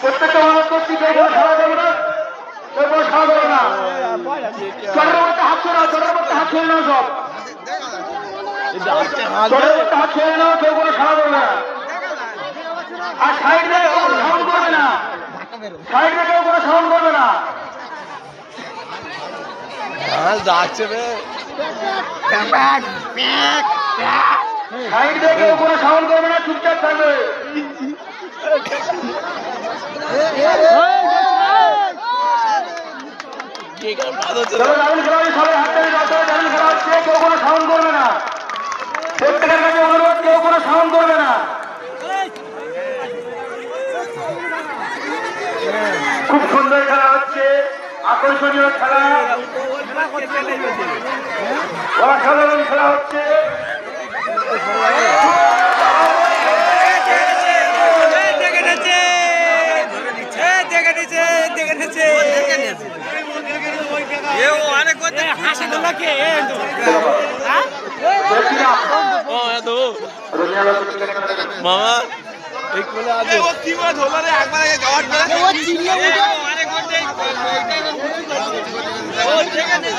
প্রত্যেকটা অনুরোধ করছি কেউ কোনো সাড়া দেবে না, কেউ কোনো সাড়া দেবে না। জলের মধ্যে হাত ছেড়ে নাও, জলের মধ্যে হাত ছেড়ে নাও, সব জলের মধ্যে হাত ছেড়ে নাও, কেউ কোনো সাড়া দেবে না। আর সাইড দিয়ে কেউ কোনো সাউন্ড করবে না, সাইড দিয়ে কেউ কোনো সাউন্ড করবে না। যাচ্ছে রে, সাইড দিয়ে কেউ কোনো সাউন্ড করবে না, চুপচাপ থাকবে। দারুণ খেলা হচ্ছে, সবাই হাত তালি দাও, দারুণ খেলা হচ্ছে, কেউ কোনো সাউন্ড করবে না। প্রত্যেকের কাছে অনুরোধ, কেউ কোনো সাউন্ড করবে না। খুব সুন্দর খেলা হচ্ছে, আকর্ষণীয় খেলা, অসাধারণ খেলা হচ্ছে। মামা এই কোলে আছে কি বল হলো রে একবার আগে গাওয়ার করে ও চিনিয়ে উঠে অনেক ঘন্টা ও ঠিক আছে